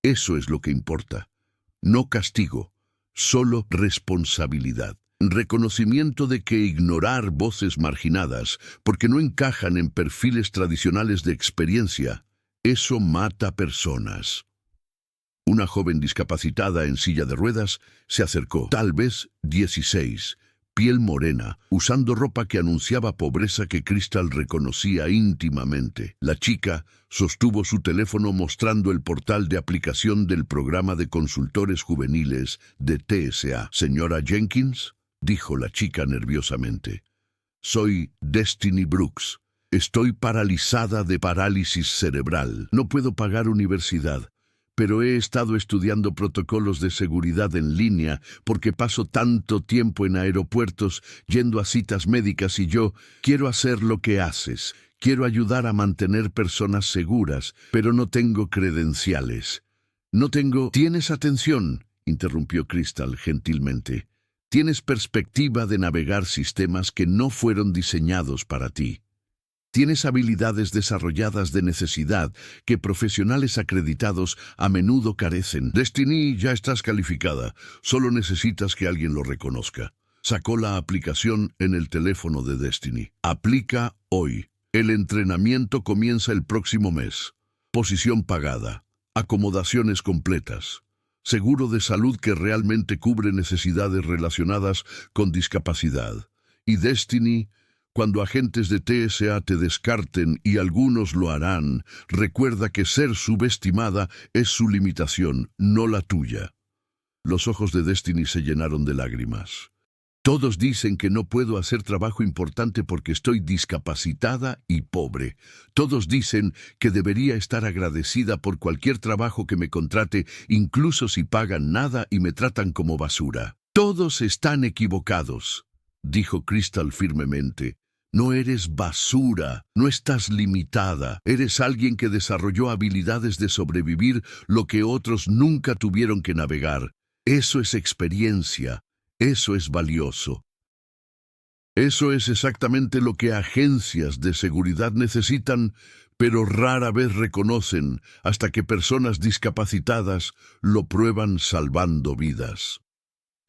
Eso es lo que importa. No castigo, solo responsabilidad. Reconocimiento de que ignorar voces marginadas, porque no encajan en perfiles tradicionales de experiencia, eso mata personas. Una joven discapacitada en silla de ruedas se acercó, tal vez 16, piel morena, usando ropa que anunciaba pobreza que Crystal reconocía íntimamente. La chica sostuvo su teléfono mostrando el portal de aplicación del programa de consultores juveniles de TSA. «Señora Jenkins», dijo la chica nerviosamente, «soy Destiny Brooks. Estoy paralizada de parálisis cerebral. No puedo pagar universidad, pero he estado estudiando protocolos de seguridad en línea porque paso tanto tiempo en aeropuertos yendo a citas médicas y yo quiero hacer lo que haces. Quiero ayudar a mantener personas seguras, pero no tengo credenciales. No tengo... «¿Tienes atención?», interrumpió Crystal gentilmente. «Tienes perspectiva de navegar sistemas que no fueron diseñados para ti». Tienes habilidades desarrolladas de necesidad que profesionales acreditados a menudo carecen. Destiny, ya estás calificada. Solo necesitas que alguien lo reconozca. Sacó la aplicación en el teléfono de Destiny. Aplica hoy. El entrenamiento comienza el próximo mes. Posición pagada. Acomodaciones completas. Seguro de salud que realmente cubre necesidades relacionadas con discapacidad. Y Destiny, cuando agentes de TSA te descarten, y algunos lo harán, recuerda que ser subestimada es su limitación, no la tuya. Los ojos de Destiny se llenaron de lágrimas. Todos dicen que no puedo hacer trabajo importante porque estoy discapacitada y pobre. Todos dicen que debería estar agradecida por cualquier trabajo que me contrate, incluso si pagan nada y me tratan como basura. Todos están equivocados, dijo Crystal firmemente. No eres basura, no estás limitada. Eres alguien que desarrolló habilidades de sobrevivir lo que otros nunca tuvieron que navegar. Eso es experiencia. Eso es valioso. Eso es exactamente lo que agencias de seguridad necesitan, pero rara vez reconocen hasta que personas discapacitadas lo prueban salvando vidas.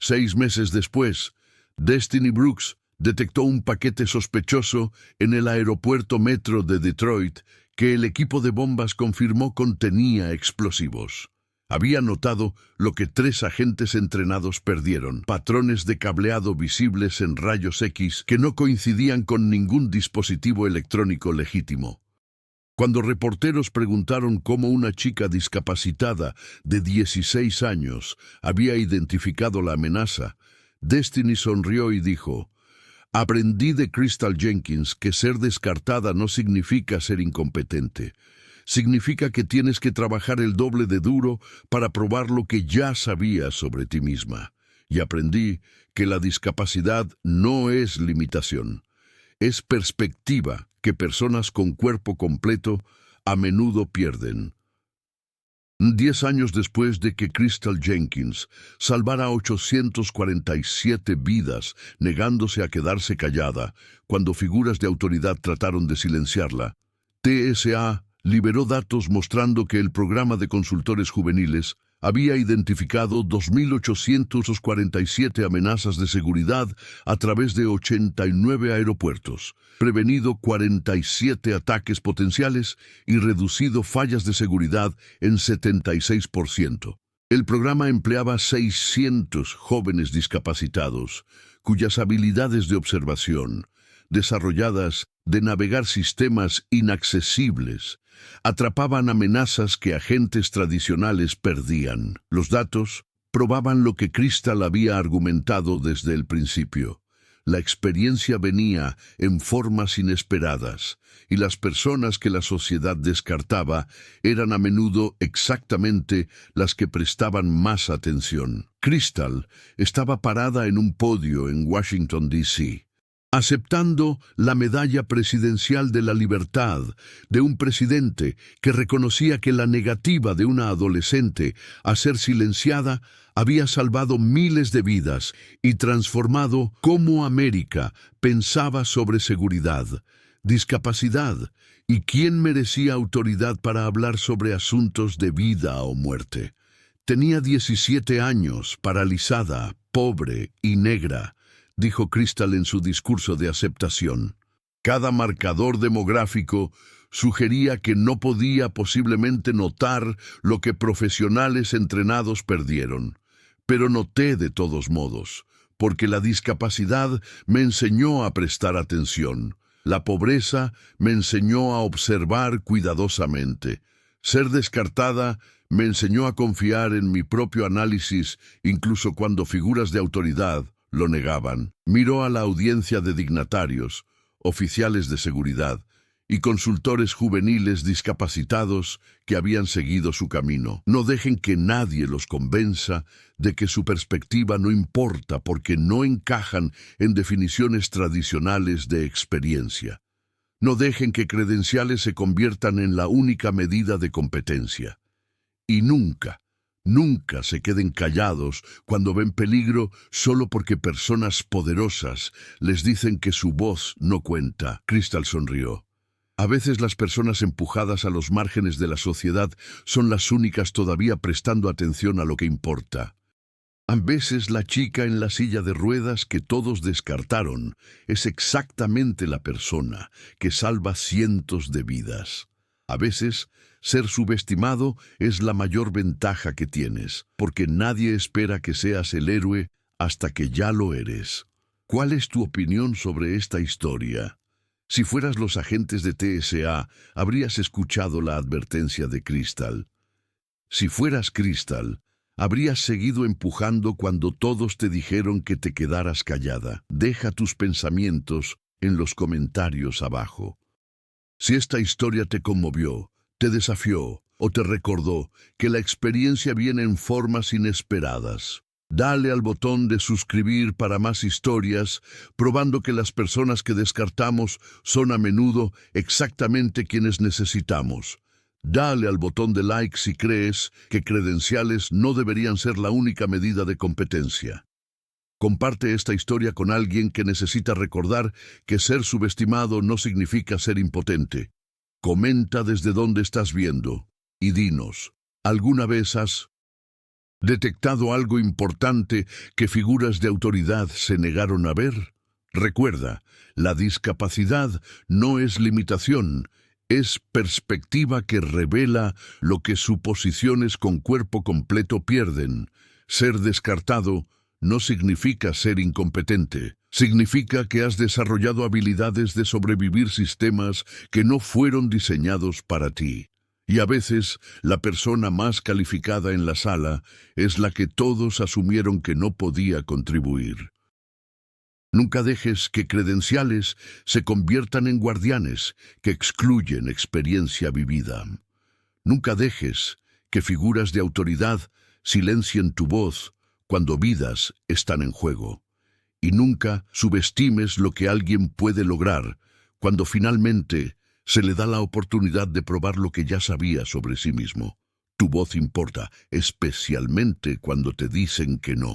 6 meses después, Destiny Brooks detectó un paquete sospechoso en el aeropuerto Metro de Detroit que el equipo de bombas confirmó contenía explosivos. Había notado lo que 3 agentes entrenados perdieron: patrones de cableado visibles en rayos X que no coincidían con ningún dispositivo electrónico legítimo. Cuando reporteros preguntaron cómo una chica discapacitada de 16 años había identificado la amenaza, Destiny sonrió y dijo: «Aprendí de Crystal Jenkins que ser descartada no significa ser incompetente. Significa que tienes que trabajar el doble de duro para probar lo que ya sabías sobre ti misma. Y aprendí que la discapacidad no es limitación. Es perspectiva que personas con cuerpo completo a menudo pierden». 10 años después de que Crystal Jenkins salvara 847 vidas negándose a quedarse callada cuando figuras de autoridad trataron de silenciarla, TSA liberó datos mostrando que el programa de consultores juveniles había identificado 2.847 amenazas de seguridad a través de 89 aeropuertos, prevenido 47 ataques potenciales y reducido fallas de seguridad en 76%. El programa empleaba 600 jóvenes discapacitados, cuyas habilidades de observación, desarrolladas de navegar sistemas inaccesibles, atrapaban amenazas que agentes tradicionales perdían. Los datos probaban lo que Crystal había argumentado desde el principio. La experiencia venía en formas inesperadas, y las personas que la sociedad descartaba eran a menudo exactamente las que prestaban más atención. Crystal estaba parada en un podio en Washington, D.C., aceptando la medalla presidencial de la libertad de un presidente que reconocía que la negativa de una adolescente a ser silenciada había salvado miles de vidas y transformado cómo América pensaba sobre seguridad, discapacidad y quién merecía autoridad para hablar sobre asuntos de vida o muerte. Tenía 17 años, paralizada, pobre y negra, dijo Crystal en su discurso de aceptación. Cada marcador demográfico sugería que no podía posiblemente notar lo que profesionales entrenados perdieron. Pero noté de todos modos, porque la discapacidad me enseñó a prestar atención. La pobreza me enseñó a observar cuidadosamente. Ser descartada me enseñó a confiar en mi propio análisis, incluso cuando figuras de autoridad lo negaban. Miró a la audiencia de dignatarios, oficiales de seguridad y consultores juveniles discapacitados que habían seguido su camino. No dejen que nadie los convenza de que su perspectiva no importa porque no encajan en definiciones tradicionales de experiencia. No dejen que credenciales se conviertan en la única medida de competencia. Y nunca se queden callados cuando ven peligro solo porque personas poderosas les dicen que su voz no cuenta. Crystal sonrió. A veces las personas empujadas a los márgenes de la sociedad son las únicas todavía prestando atención a lo que importa. A veces la chica en la silla de ruedas que todos descartaron es exactamente la persona que salva cientos de vidas. A veces, ser subestimado es la mayor ventaja que tienes, porque nadie espera que seas el héroe hasta que ya lo eres. ¿Cuál es tu opinión sobre esta historia? Si fueras los agentes de TSA, habrías escuchado la advertencia de Crystal. Si fueras Crystal, habrías seguido empujando cuando todos te dijeron que te quedaras callada. Deja tus pensamientos en los comentarios abajo. Si esta historia te conmovió, te desafió o te recordó que la experiencia viene en formas inesperadas, dale al botón de suscribir para más historias, probando que las personas que descartamos son a menudo exactamente quienes necesitamos. Dale al botón de like si crees que credenciales no deberían ser la única medida de competencia. Comparte esta historia con alguien que necesita recordar que ser subestimado no significa ser impotente. Comenta desde dónde estás viendo y dinos, ¿alguna vez has detectado algo importante que figuras de autoridad se negaron a ver? Recuerda, la discapacidad no es limitación, es perspectiva que revela lo que suposiciones con cuerpo completo pierden. Ser descartado no significa ser incompetente. Significa que has desarrollado habilidades de sobrevivir sistemas que no fueron diseñados para ti. Y a veces, la persona más calificada en la sala es la que todos asumieron que no podía contribuir. Nunca dejes que credenciales se conviertan en guardianes que excluyen experiencia vivida. Nunca dejes que figuras de autoridad silencien tu voz cuando vidas están en juego. Y nunca subestimes lo que alguien puede lograr cuando finalmente se le da la oportunidad de probar lo que ya sabía sobre sí mismo. Tu voz importa, especialmente cuando te dicen que no.